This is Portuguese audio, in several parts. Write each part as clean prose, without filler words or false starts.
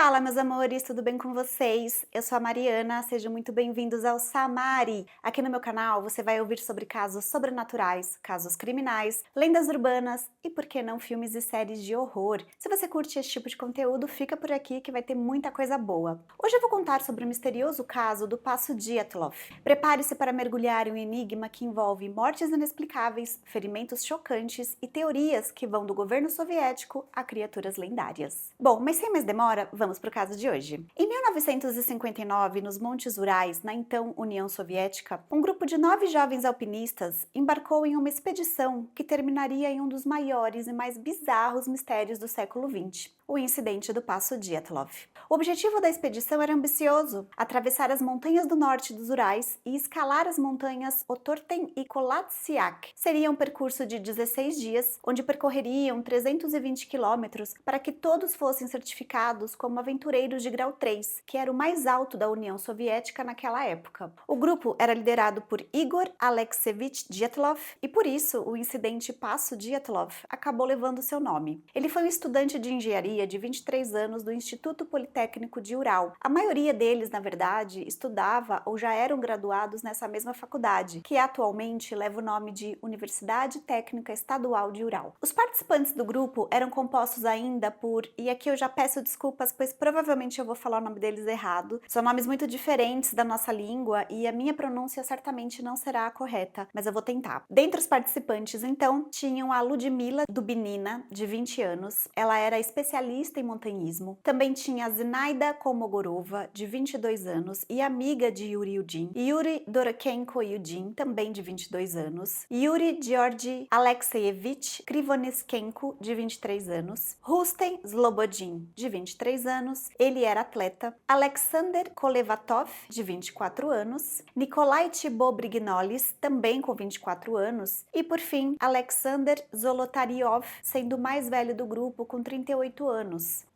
Fala, meus amores, tudo bem com vocês? Eu sou a Mariana, sejam muito bem-vindos ao Samari. Aqui no meu canal você vai ouvir sobre casos sobrenaturais, casos criminais, lendas urbanas e, por que não, filmes e séries de horror. Se você curte esse tipo de conteúdo, fica por aqui que vai ter muita coisa boa. Hoje eu vou contar sobre o misterioso caso do Paço Dyatlov. Prepare-se para mergulhar em um enigma que envolve mortes inexplicáveis, ferimentos chocantes e teorias que vão do governo soviético a criaturas lendárias. Bom, mas sem mais demora, vamos para o caso de hoje. Em 1959, nos Montes Urais, na então União Soviética, um grupo de 9 jovens alpinistas embarcou em uma expedição que terminaria em um dos maiores e mais bizarros mistérios do século XX, o incidente do Paço Dyatlov. O objetivo da expedição era ambicioso: atravessar as montanhas do norte dos Urais e escalar as montanhas Otorten e Kolatsiak. Seria um percurso de 16 dias, onde percorreriam 320 quilômetros para que todos fossem certificados como aventureiros de grau 3, que era o mais alto da União Soviética naquela época. O grupo era liderado por Igor Alexeyevich Dyatlov e, por isso, o incidente Paço Dyatlov acabou levando seu nome. Ele foi um estudante de engenharia de 23 anos do Instituto Politécnico de Ural. A maioria deles, na verdade, estudava ou já eram graduados nessa mesma faculdade, que atualmente leva o nome de Universidade Técnica Estadual de Ural. Os participantes do grupo eram compostos ainda por, e aqui eu já peço desculpas, pois provavelmente eu vou falar o nome deles errado, são nomes muito diferentes da nossa língua e a minha pronúncia certamente não será a correta, mas eu vou tentar. Dentre os participantes, então, tinham a Ludmila Dubinina, de 20 anos, ela era especialista em montanhismo. Também tinha a Zinaida Kolmogorova, de 22 anos, e amiga de Yuri Yudin, Yuri Dorokenko Yudin, também de 22 anos, Yuri Georgi Alexeyevich Krivoneskenko, de 23 anos, Rustem Slobodin, de 23 anos, ele era atleta, Alexander Kolevatov, de 24 anos, Nikolai Tibobrignolis, também com 24 anos, e por fim, Alexander Zolotaryov, sendo o mais velho do grupo com 38 anos.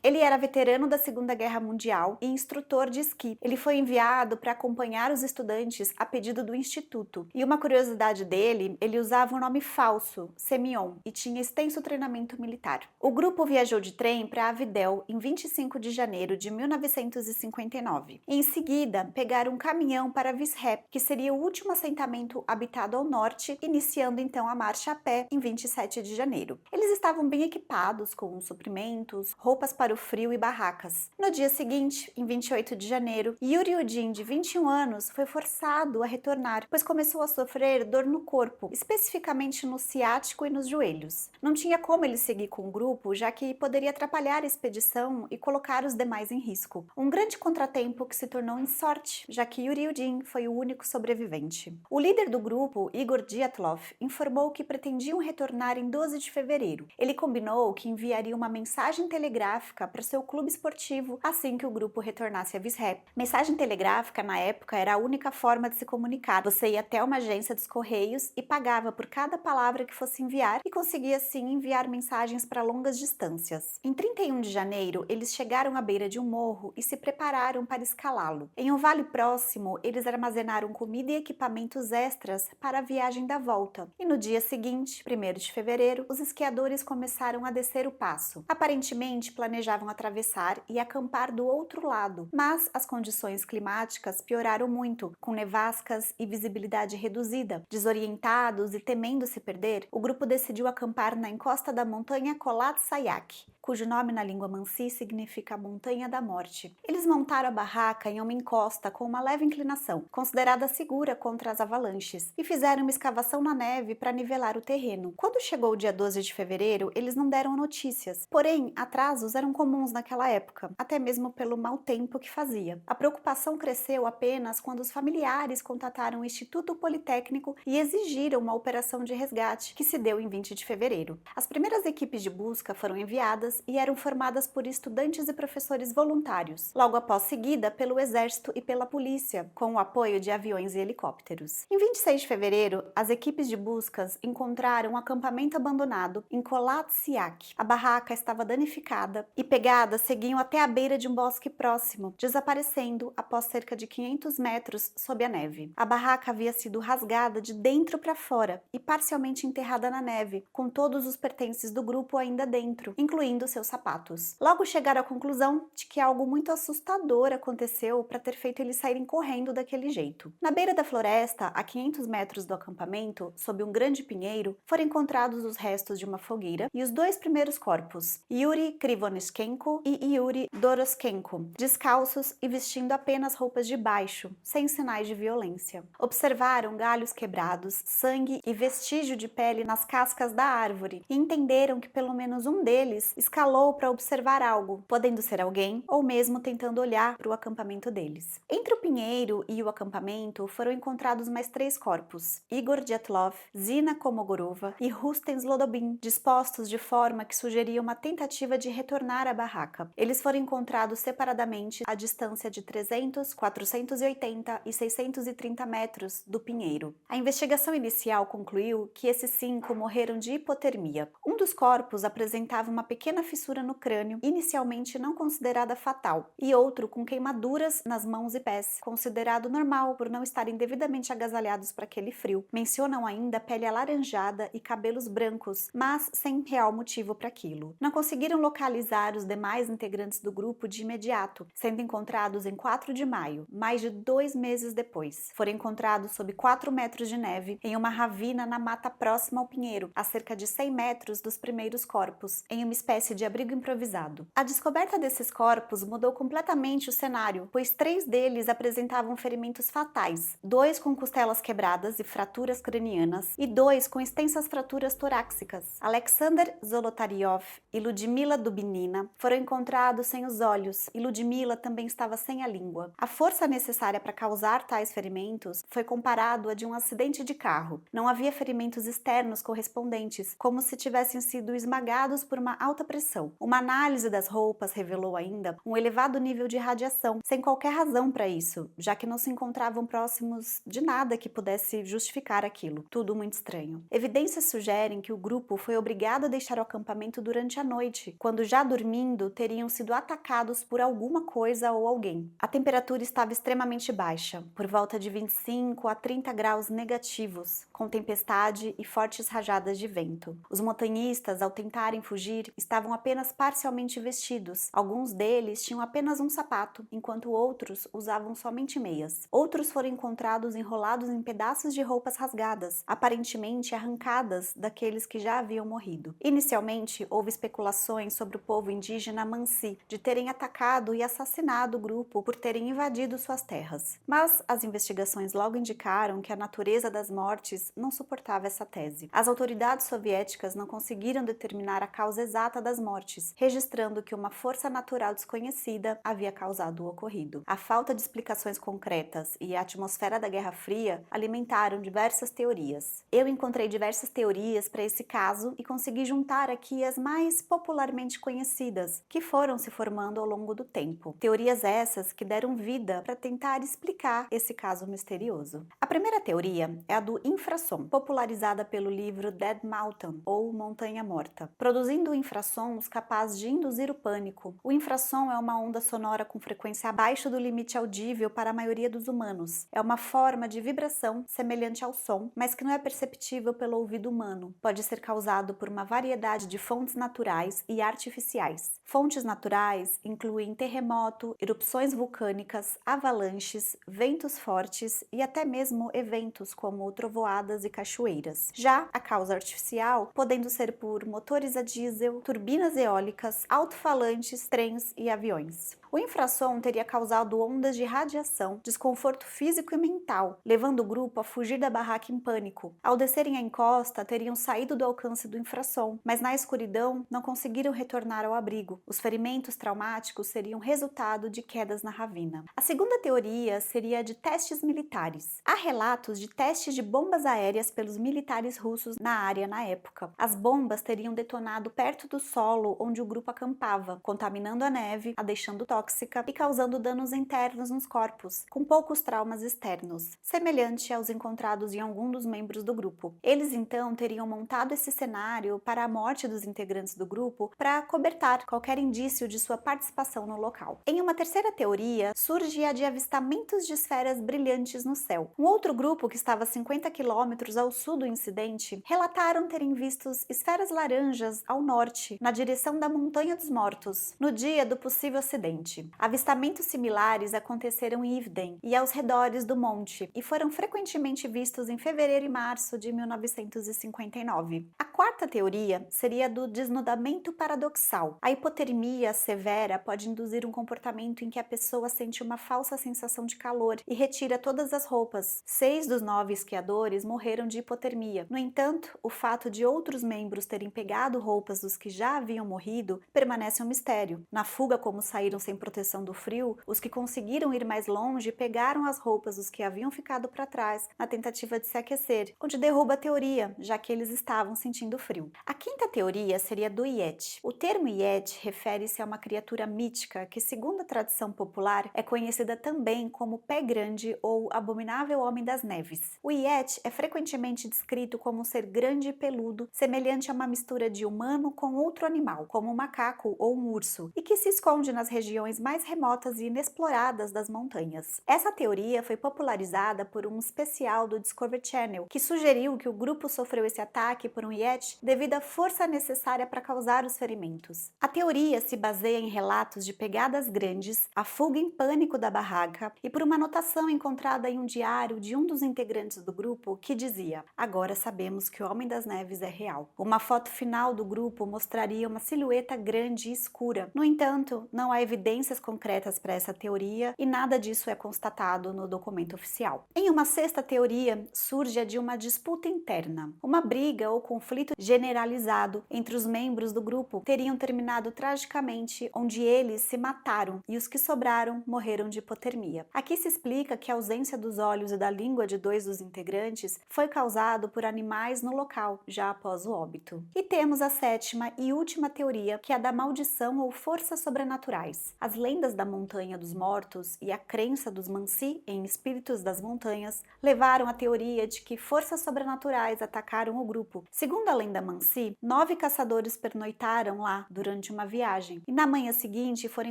Ele era veterano da Segunda Guerra Mundial e instrutor de esqui. Ele foi enviado para acompanhar os estudantes a pedido do instituto. E uma curiosidade dele, ele usava um nome falso, Semyon, e tinha extenso treinamento militar. O grupo viajou de trem para Avidel em 25 de janeiro de 1959. E em seguida, pegaram um caminhão para Visrep, que seria o último assentamento habitado ao norte, iniciando então a marcha a pé em 27 de janeiro. Eles estavam bem equipados com suprimentos, roupas para o frio e barracas. No dia seguinte, em 28 de janeiro, Yuri Yudin, de 21 anos, foi forçado a retornar, pois começou a sofrer dor no corpo, especificamente no ciático e nos joelhos. Não tinha como ele seguir com o grupo, já que poderia atrapalhar a expedição e colocar os demais em risco. Um grande contratempo que se tornou em sorte, já que Yuri Yudin foi o único sobrevivente. O líder do grupo, Igor Dyatlov, informou que pretendiam retornar em 12 de fevereiro. Ele combinou que enviaria uma mensagem telegráfica para seu clube esportivo assim que o grupo retornasse a Visrep. Mensagem telegráfica na época era a única forma de se comunicar. Você ia até uma agência dos correios e pagava por cada palavra que fosse enviar e conseguia assim enviar mensagens para longas distâncias. Em 31 de janeiro, eles chegaram à beira de um morro e se prepararam para escalá-lo. Em um vale próximo, eles armazenaram comida e equipamentos extras para a viagem da volta. E no dia seguinte, 1º de fevereiro, os esquiadores começaram a descer o passo. Aparentemente, planejavam atravessar e acampar do outro lado, mas as condições climáticas pioraram muito, com nevascas e visibilidade reduzida. Desorientados e temendo se perder, o grupo decidiu acampar na encosta da montanha Kolatsayak, cujo nome na língua mansi significa Montanha da Morte. Eles montaram a barraca em uma encosta com uma leve inclinação, considerada segura contra as avalanches, e fizeram uma escavação na neve para nivelar o terreno. Quando chegou o dia 12 de fevereiro, eles não deram notícias. Porém, atrasos eram comuns naquela época, até mesmo pelo mau tempo que fazia. A preocupação cresceu apenas quando os familiares contataram o Instituto Politécnico e exigiram uma operação de resgate, que se deu em 20 de fevereiro. As primeiras equipes de busca foram enviadas e eram formadas por estudantes e professores voluntários, logo após seguida pelo Exército e pela polícia, com o apoio de aviões e helicópteros. Em 26 de fevereiro, as equipes de buscas encontraram um acampamento abandonado em Kolatsiak. A barraca estava danificada e pegadas seguiam até a beira de um bosque próximo, desaparecendo após cerca de 500 metros sob a neve. A barraca havia sido rasgada de dentro para fora e parcialmente enterrada na neve, com todos os pertences do grupo ainda dentro, incluindo roendo seus sapatos. Logo chegaram à conclusão de que algo muito assustador aconteceu para ter feito eles saírem correndo daquele jeito. Na beira da floresta, a 500 metros do acampamento, sob um grande pinheiro, foram encontrados os restos de uma fogueira e os dois primeiros corpos, Yuri Krivonischenko e Yuri Doroshenko, descalços e vestindo apenas roupas de baixo, sem sinais de violência. Observaram galhos quebrados, sangue e vestígio de pele nas cascas da árvore e entenderam que pelo menos um deles escalou para observar algo, podendo ser alguém ou mesmo tentando olhar para o acampamento deles. Entre o pinheiro e o acampamento foram encontrados mais 3 corpos, Igor Dyatlov, Zina Komogorova e Rustem Zlodobin, dispostos de forma que sugeria uma tentativa de retornar à barraca. Eles foram encontrados separadamente à distância de 300, 480 e 630 metros do pinheiro. A investigação inicial concluiu que esses 5 morreram de hipotermia. Um dos corpos apresentava uma pequena fissura no crânio, inicialmente não considerada fatal, e outro com queimaduras nas mãos e pés, considerado normal por não estarem devidamente agasalhados para aquele frio. Mencionam ainda pele alaranjada e cabelos brancos, mas sem real motivo para aquilo. Não conseguiram localizar os demais integrantes do grupo de imediato, sendo encontrados em 4 de maio, mais de 2 meses depois. Foram encontrados sob 4 metros de neve em uma ravina na mata próxima ao pinheiro, a cerca de 100 metros dos primeiros corpos, em uma espécie de abrigo improvisado. A descoberta desses corpos mudou completamente o cenário, pois 3 deles apresentavam ferimentos fatais, 2 com costelas quebradas e fraturas cranianas e 2 com extensas fraturas torácicas. Alexander Zolotaryov e Ludmila Dubinina foram encontrados sem os olhos e Ludmila também estava sem a língua. A força necessária para causar tais ferimentos foi comparado a de um acidente de carro. Não havia ferimentos externos correspondentes, como se tivessem sido esmagados por uma alta pressão. Uma análise das roupas revelou ainda um elevado nível de radiação, sem qualquer razão para isso, já que não se encontravam próximos de nada que pudesse justificar aquilo. Tudo muito estranho. Evidências sugerem que o grupo foi obrigado a deixar o acampamento durante a noite, quando já dormindo teriam sido atacados por alguma coisa ou alguém. A temperatura estava extremamente baixa, por volta de 25 a 30 graus negativos, com tempestade e fortes rajadas de vento. Os montanhistas, ao tentarem fugir, estavam apenas parcialmente vestidos. Alguns deles tinham apenas um sapato, enquanto outros usavam somente meias. Outros foram encontrados enrolados em pedaços de roupas rasgadas, aparentemente arrancadas daqueles que já haviam morrido. Inicialmente, houve especulações sobre o povo indígena Mansi de terem atacado e assassinado o grupo por terem invadido suas terras. Mas as investigações logo indicaram que a natureza das mortes não suportava essa tese. As autoridades soviéticas não conseguiram determinar a causa exata das mortes, registrando que uma força natural desconhecida havia causado o ocorrido. A falta de explicações concretas e a atmosfera da Guerra Fria alimentaram diversas teorias. Eu encontrei diversas teorias para esse caso e consegui juntar aqui as mais popularmente conhecidas, que foram se formando ao longo do tempo. Teorias essas que deram vida para tentar explicar esse caso misterioso. A primeira teoria é a do infrassom, popularizada pelo livro Dead Mountain, ou Montanha Morta, produzindo infrassons capazes de induzir o pânico. O infrassom é uma onda sonora com frequência abaixo do limite audível para a maioria dos humanos. É uma forma de vibração semelhante ao som, mas que não é perceptível pelo ouvido humano. Pode ser causado por uma variedade de fontes naturais e artificiais. Fontes naturais incluem terremoto, erupções vulcânicas, avalanches, ventos fortes e até mesmo eventos como trovoadas e cachoeiras. Já a causa artificial, podendo ser por motores a diesel, turbinas eólicas, alto-falantes, trens e aviões. O infrassom teria causado ondas de radiação, desconforto físico e mental, levando o grupo a fugir da barraca em pânico. Ao descerem a encosta, teriam saído do alcance do infrassom, mas na escuridão não conseguiram retornar ao abrigo. Os ferimentos traumáticos seriam resultado de quedas na ravina. A segunda teoria seria a de testes militares. Há relatos de testes de bombas aéreas pelos militares russos na área na época. As bombas teriam detonado perto do solo onde o grupo acampava, contaminando a neve, a deixando tóxica tóxica e causando danos internos nos corpos, com poucos traumas externos, semelhante aos encontrados em algum dos membros do grupo. Eles então teriam montado esse cenário para a morte dos integrantes do grupo para cobertar qualquer indício de sua participação no local. Em uma terceira teoria, surge a de avistamentos de esferas brilhantes no céu. Um outro grupo, que estava a 50 quilômetros ao sul do incidente, relataram terem visto esferas laranjas ao norte, na direção da Montanha dos Mortos, no dia do possível acidente. Avistamentos similares aconteceram em Ivden e aos redores do monte, e foram frequentemente vistos em fevereiro e março de 1959. A quarta teoria seria a do desnudamento paradoxal. A hipotermia severa pode induzir um comportamento em que a pessoa sente uma falsa sensação de calor e retira todas as roupas. 6 dos 9 esquiadores morreram de hipotermia. No entanto, o fato de outros membros terem pegado roupas dos que já haviam morrido permanece um mistério. Na fuga, como saíram sem proteção do frio, os que conseguiram ir mais longe pegaram as roupas dos que haviam ficado para trás na tentativa de se aquecer, onde derruba a teoria, já que eles estavam sentindo frio. A quinta teoria seria do Yeti. O termo Yeti refere-se a uma criatura mítica que, segundo a tradição popular, é conhecida também como Pé Grande ou Abominável Homem das Neves. O Yeti é frequentemente descrito como um ser grande e peludo, semelhante a uma mistura de humano com outro animal, como um macaco ou um urso, e que se esconde nas regiões mais remotas e inexploradas das montanhas. Essa teoria foi popularizada por um especial do Discovery Channel, que sugeriu que o grupo sofreu esse ataque por um Yeti devido à força necessária para causar os ferimentos. A teoria se baseia em relatos de pegadas grandes, a fuga em pânico da barraca e por uma anotação encontrada em um diário de um dos integrantes do grupo que dizia: "Agora sabemos que o Homem das Neves é real." Uma foto final do grupo mostraria uma silhueta grande e escura. No entanto, não há evidências concretas para essa teoria e nada disso é constatado no documento oficial. Em uma sexta teoria, surge a de uma disputa interna. Uma briga ou conflito generalizado entre os membros do grupo teriam terminado tragicamente, onde eles se mataram e os que sobraram morreram de hipotermia. Aqui se explica que a ausência dos olhos e da língua de 2 dos integrantes foi causado por animais no local, já após o óbito. E temos a sétima e última teoria, que é a da maldição ou forças sobrenaturais. As lendas da Montanha dos Mortos e a crença dos Mansi em espíritos das montanhas levaram à teoria de que forças sobrenaturais atacaram o grupo. Segundo a lenda Mansi, 9 caçadores pernoitaram lá durante uma viagem e na manhã seguinte foram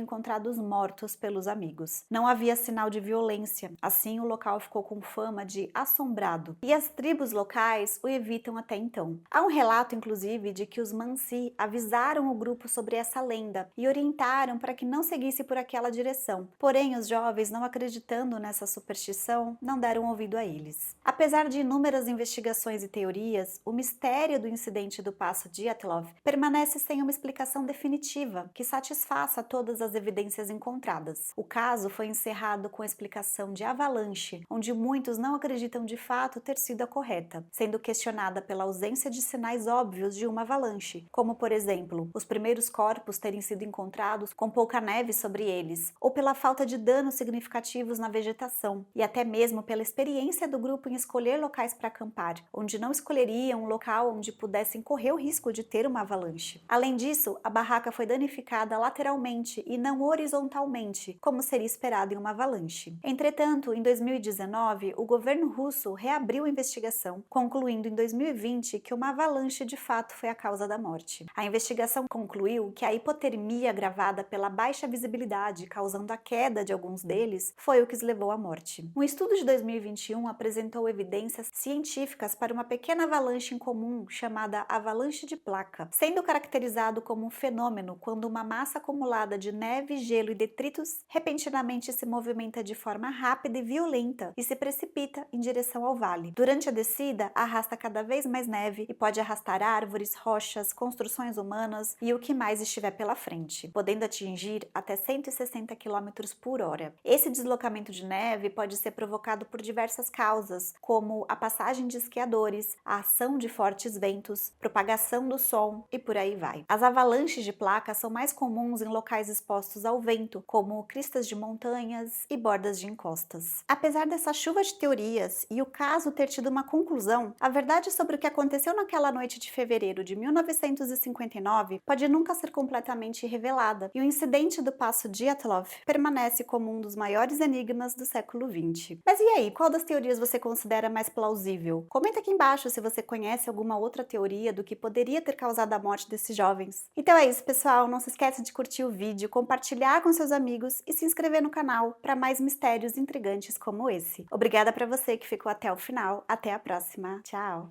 encontrados mortos pelos amigos. Não havia sinal de violência, assim o local ficou com fama de assombrado e as tribos locais o evitam até então. Há um relato, inclusive, de que os Mansi avisaram o grupo sobre essa lenda e orientaram para que não seguisse por aquela direção. Porém, os jovens, não acreditando nessa superstição, não deram ouvido a eles. Apesar de inúmeras investigações e teorias, o mistério do incidente do Passo Dyatlov permanece sem uma explicação definitiva que satisfaça todas as evidências encontradas. O caso foi encerrado com a explicação de avalanche, onde muitos não acreditam de fato ter sido a correta, sendo questionada pela ausência de sinais óbvios de uma avalanche, como por exemplo, os primeiros corpos terem sido encontrados com pouca neve sobre eles, ou pela falta de danos significativos na vegetação, e até mesmo pela experiência do grupo em escolher locais para acampar, onde não escolheriam um local onde pudessem correr o risco de ter uma avalanche. Além disso, a barraca foi danificada lateralmente e não horizontalmente, como seria esperado em uma avalanche. Entretanto, em 2019, o governo russo reabriu a investigação, concluindo em 2020 que uma avalanche de fato foi a causa da morte. A investigação concluiu que a hipotermia agravada pela baixa visibilidade, causando a queda de alguns deles, foi o que os levou à morte. Um estudo de 2021 apresentou evidências científicas para uma pequena avalanche incomum chamada avalanche de placa, sendo caracterizado como um fenômeno quando uma massa acumulada de neve, gelo e detritos repentinamente se movimenta de forma rápida e violenta e se precipita em direção ao vale. Durante a descida, arrasta cada vez mais neve e pode arrastar árvores, rochas, construções humanas e o que mais estiver pela frente, podendo atingir até 160 km por hora. Esse deslocamento de neve pode ser provocado por diversas causas, como a passagem de esquiadores, a ação de fortes ventos, propagação do som e por aí vai. As avalanches de placas são mais comuns em locais expostos ao vento, como cristas de montanhas e bordas de encostas. Apesar dessa chuva de teorias e o caso ter tido uma conclusão, a verdade sobre o que aconteceu naquela noite de fevereiro de 1959 pode nunca ser completamente revelada, e o incidente do passo Dyatlov permanece como um dos maiores enigmas do século XX. Mas e aí, qual das teorias você considera mais plausível? Comenta aqui embaixo se você conhece alguma outra teoria do que poderia ter causado a morte desses jovens. Então é isso, pessoal. Não se esqueça de curtir o vídeo, compartilhar com seus amigos e se inscrever no canal para mais mistérios intrigantes como esse. Obrigada para você que ficou até o final. Até a próxima. Tchau!